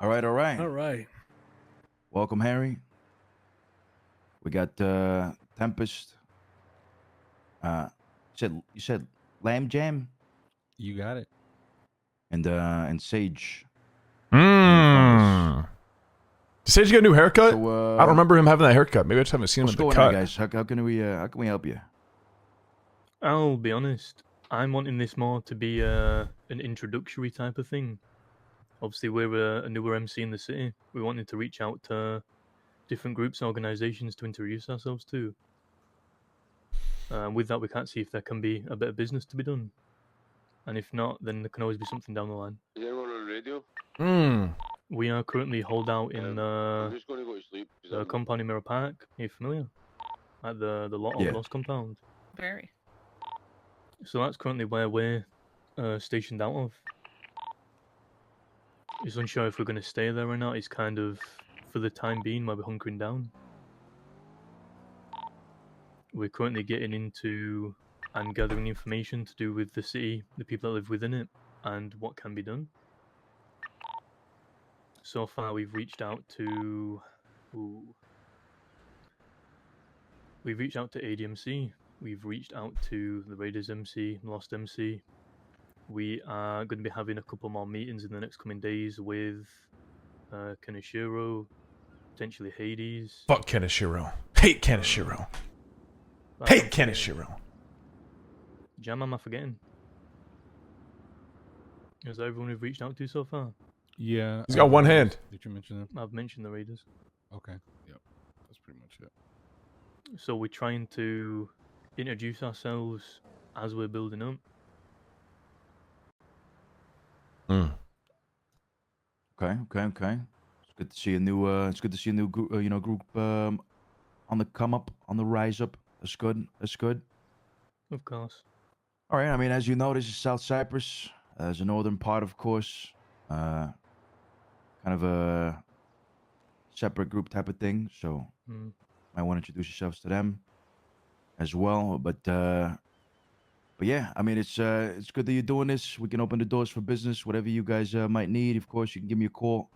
All right, all right. All right. Welcome, Harry. We got Tempest. You said lamb jam You got it. and Sage. From us. Did Sage get a new haircut? So, I don't remember him having that haircut. Maybe I just haven't seen him what's at the going cut. on, guys? How can we help you? I'll be honest. I'm wanting this more to be an introductory type of thing. Obviously, we're a newer MC in the city. We wanted to reach out to different groups and organizations to introduce ourselves to. With that, we can't see if there can be a bit of business to be done. And if not, then there can always be something down the line. Is anyone on the radio? We are currently holed out in I'm just going to go to sleep. the compound in Mirror Park. Are you familiar? At the Lot Yeah. of Lost compound. Very. So that's currently where we're stationed out of. It's unsure if we're going to stay there or not. It's kind of, for the time being, where we're hunkering down. We're currently getting into and gathering information to do with the city, the people that live within it, and what can be done. So far, we've reached out to... We've reached out to ADMC. We've reached out to the Raiders MC, Lost MC. We are going to be having a couple more meetings in the next coming days with Kaneshiro, potentially Hades. Fuck Kaneshiro. Hate Kaneshiro. Hate Kaneshiro. Jam, am I forgetting? Is that everyone we've reached out to so far? Yeah. He's got one hand. Did you mention them? I've mentioned the Raiders. Okay. Yep. That's pretty much it. So we're trying to introduce ourselves as we're building up. Okay. It's good to see a new. It's good to see a new group. Group on the come up, on the rise up. That's good. Of course. All right. I mean, as you know, this is South Cypress. It's a northern part, of course. Kind of a separate group type of thing. So, might want to introduce yourselves to them as well. But yeah, I mean, it's good that you're doing this. We can open the doors for business. Whatever you guys might need, of course, you can give me a call.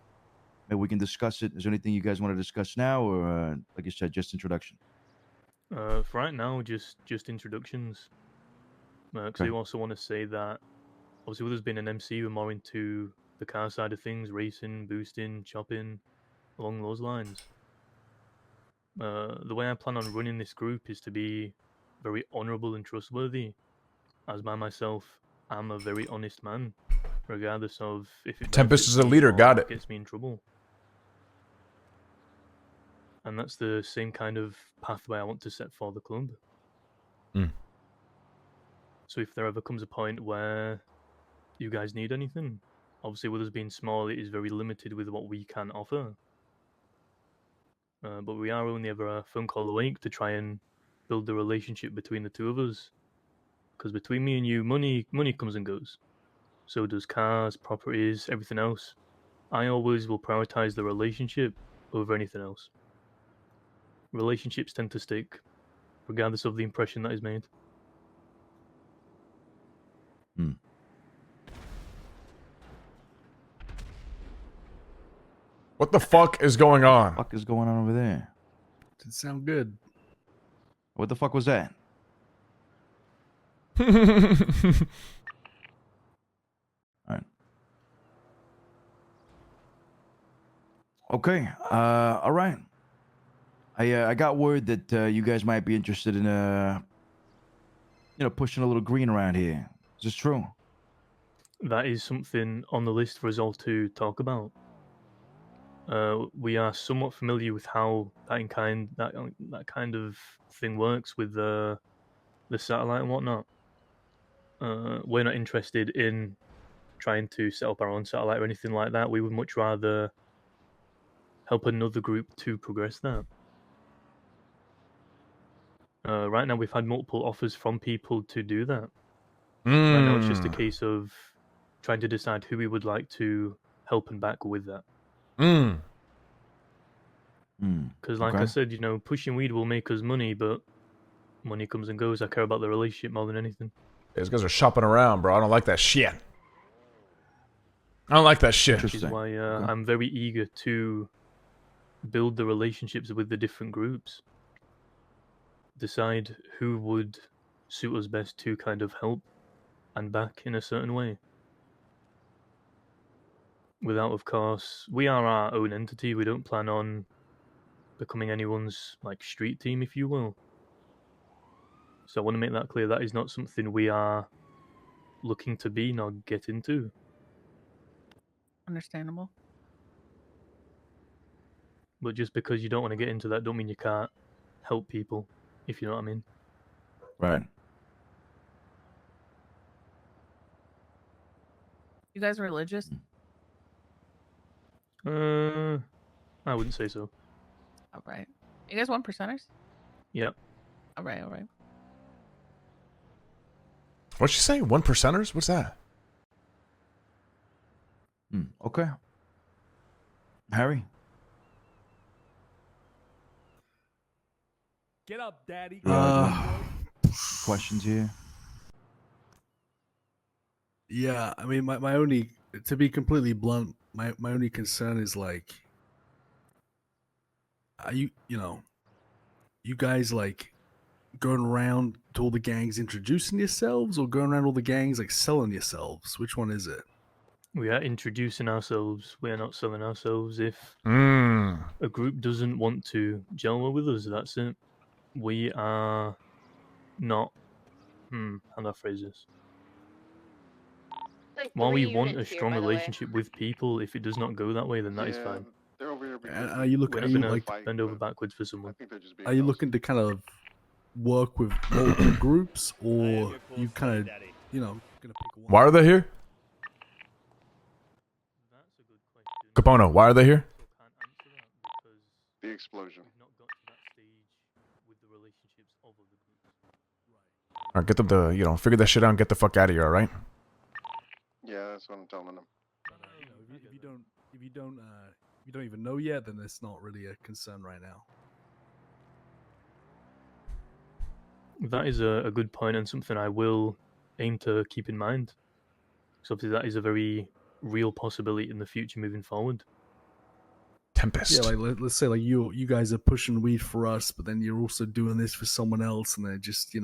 Maybe we can discuss it. Is there anything you guys want to discuss now, or like you said, just introduction? For right now, just introductions. Because I also want to say that, obviously, with us being an MC, we're more into the car side of things, racing, boosting, chopping, along those lines. The way I plan on running this group is to be very honourable and trustworthy. As by myself, I'm a very honest man, regardless of if it Tempest is a leader, got it. Gets me in trouble. And that's the same kind of pathway I want to set for the club. So if there ever comes a point where you guys need anything, obviously with us being small, it is very limited with what we can offer. But we are only ever a phone call away to try and build the relationship between the two of us. Because between me and you, money comes and goes. So does cars, properties, everything else. I always will prioritize the relationship over anything else. Relationships tend to stick, regardless of the impression that is made. What the fuck is going on? What the fuck is going on over there? Doesn't sound good. What the fuck was that? All right. Okay. All right. I got word that you guys might be interested in pushing a little green around here. Is this true? That is something on the list for us all to talk about. We are somewhat familiar with how that kind of thing works with the satellite and whatnot. We're not interested in trying to set up our own satellite or anything like that. We would much rather help another group to progress that. Right now, we've had multiple offers from people to do that. Right now, it's just a case of trying to decide who we would like to help and back with that. Because, like I said, pushing weed will make us money, but money comes and goes. I care about the relationship more than anything. These guys are shopping around, bro. I don't like that shit. I don't like that shit. Which is Interesting. why Okay. I'm very eager to build the relationships with the different groups. Decide who would suit us best to kind of help and back in a certain way. Without, of course, we are our own entity. We don't plan on becoming anyone's like street team, if you will. So I want to make that clear. That is not something we are looking to be nor get into. Understandable. But just because you don't want to get into that, don't mean you can't help people, if you know what I mean. Right. You guys religious? I wouldn't say so. All right. You guys 1%ers? Yep. All right. All right. What'd she say? 1%ers? What's that? Okay. Harry? Get up, daddy. Questions here? Yeah, I mean, my only, to be completely blunt, my only concern is like, are you guys like going around to all the gangs introducing yourselves, or going around all the gangs like selling yourselves? Which one is it? We are introducing ourselves. We are not selling ourselves. If Mmm. a group doesn't want to gel well with us, that's it. We are not. How do I phrase this? Like While we 3 want a units here, strong by the way. relationship with people, if it does not go that way, then that is Yeah, fine. they're over here And because are you We're looking? Are not you gonna like? bend over but backwards for I someone. think they're just being Are you ghosts. looking to kind of work with multiple groups, or you kind of, gonna pick one? Why are they here? That's a good question. Capono, why are they here? I can't answer that because The explosion. we've not got to that stage with the relationships of other groups. Alright, get them to, figure that shit out and get the fuck out of here, alright? Yeah, that's what I'm telling them. If you don't even know yet, then it's not really a concern right now. That is a good point and something I will aim to keep in mind. So obviously that is a very real possibility in the future moving forward. Tempest. Yeah, like let's say like you guys are pushing weed for us, but then you're also doing this for someone else, and then just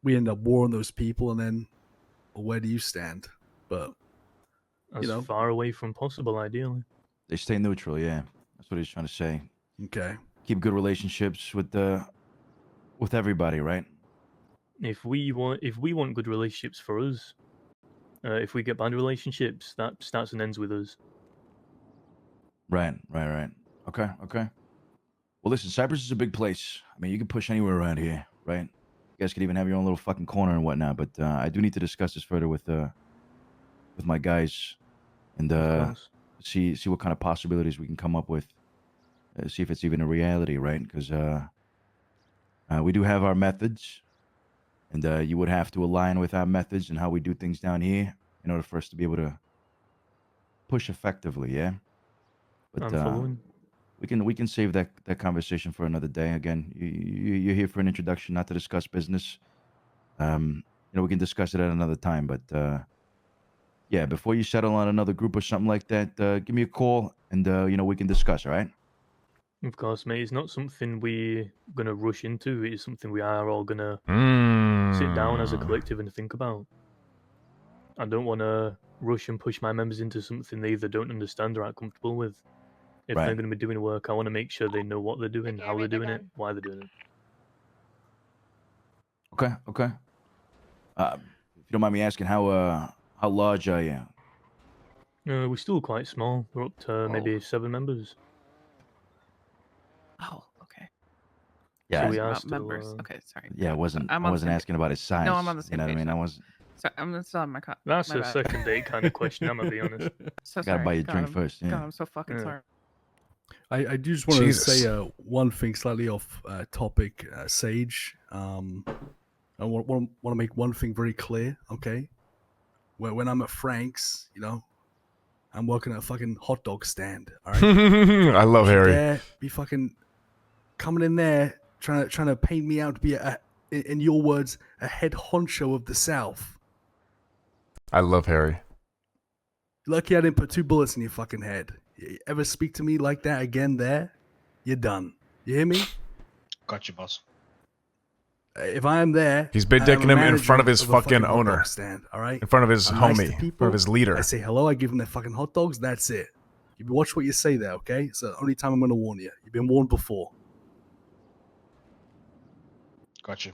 we end up warring those people, and then where do you stand? But As far away from possible, ideally. They stay neutral, yeah. That's what he's trying to say. okay, Keep good relationships with everybody, right? If we want good relationships for us, if we get bad relationships, that starts and ends with us. Right. Okay. Well, listen, Cypress is a big place. I mean, you can push anywhere around here, right? You guys could even have your own little fucking corner and whatnot. But I do need to discuss this further with my guys, and Of course. see what kind of possibilities we can come up with. See if it's even a reality, right? Because we do have our methods, and you would have to align with our methods and how we do things down here in order for us to be able to push effectively. Yeah. But I'm following. we can save that conversation for another day. Again, you're here for an introduction, not to discuss business. We can discuss it at another time. But yeah, before you settle on another group or something like that, give me a call, and we can discuss. All right? Of course, mate. It's not something we're gonna rush into. It is something we are all gonna sit down as a collective and think about. I don't want to rush and push my members into something they either don't understand or aren't comfortable with. If Right. they're going to be doing work, I want to make sure they know what they're doing, how they're doing it, why they're doing it. Okay. If you don't mind me asking, how large are you? We're still quite small. We're up to maybe 7 members. Oh, okay. Yeah. So we Asking are about still, members. Okay, sorry. Yeah, I wasn't I'm on the wasn't same asking about his size. No, I'm on the same You know what I page mean? now. I was. So I'm still on my cut. That's my a bad. second date kind of question, I'm going to be honest. So Gotta sorry. buy you a God, drink I'm- first. Yeah. God, I'm so fucking Yeah. sorry. I do just want to Jesus. say one thing slightly off topic, Sage. I want to make one thing very clear, okay? When I'm at Frank's, I'm working at a fucking hot dog stand. All right, I love Harry. there, be fucking coming in there trying to paint me out to be in your words, a head honcho of the South. I love Harry. You're lucky I didn't put 2 bullets in your fucking head. You ever speak to me like that again there, you're done. You hear me? Got you, boss. If I am there, He's been I am a dicking him in manager front of his a fucking hot dog owner. stand, all right? In front of his I'm nice to homie. In front people. of his leader. I say hello. I give them their fucking hot dogs. That's it. You watch what you say there, okay? It's the only time I'm going to warn you. You've been warned before. Got you.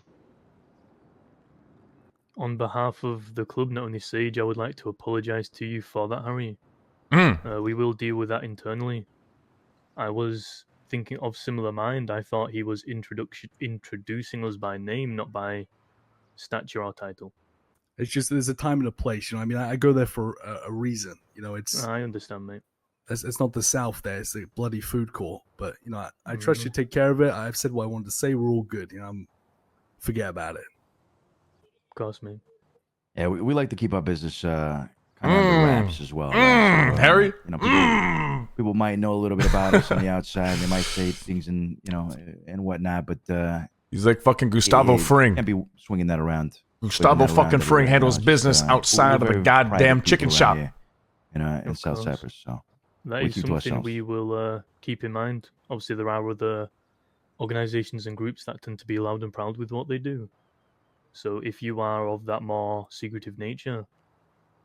On behalf of the club, not only Sage, I would like to apologize to you for that, Harry. We will deal with that internally. I was thinking of similar mind. I thought he was introducing us by name, not by stature or title. It's just there's a time and a place. You know, I mean, I go there for a reason. You know, it's I understand, mate. it's not the South there. It's the bloody food court. But you know, I trust you to take care of it. I've said what I wanted to say. We're all good. You know, forget about it. Of course, mate. Yeah, we like to keep our business kind of under wraps as well. Right? So, Harry? You know, people might know a little bit about us on the outside. They might say things and whatnot, but He's like fucking Gustavo Fring. Can't be swinging that around. Gustavo fucking Fring handles It's business just, outside we're of the very goddamn private chicken people shop. around here, in Of South course. Cyprus. So That we is keep to something ourselves. we will keep in mind. Obviously, there are other organizations and groups that tend to be loud and proud with what they do. So if you are of that more secretive nature,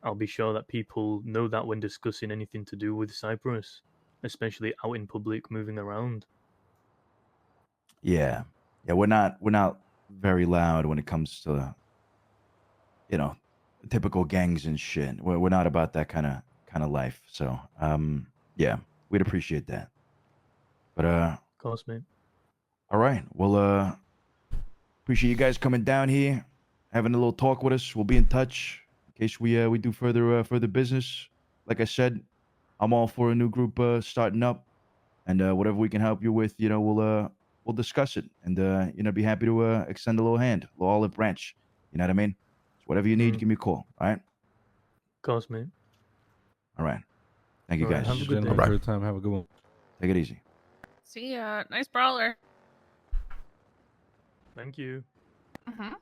I'll be sure that people know that when discussing anything to do with Cyprus, especially out in public, moving around. Yeah, we're not very loud when it comes to typical gangs and shit. We're not about that kind of life. So yeah, we'd appreciate that. But Of course, mate. all right. Well, appreciate you guys coming down here, having a little talk with us. We'll be in touch in case we do further business. Like I said, I'm all for a new group starting up, and whatever we can help you with, we'll discuss it, and be happy to extend a little hand, a little olive branch. You know what I mean? So whatever you need, give me a call. All right. Of course, mate. All right. Thank you All right, guys. have a good Gentlemen, day. for your time. Have a good one. Take it easy. See ya. Nice brawler. Thank you. Mm-hmm.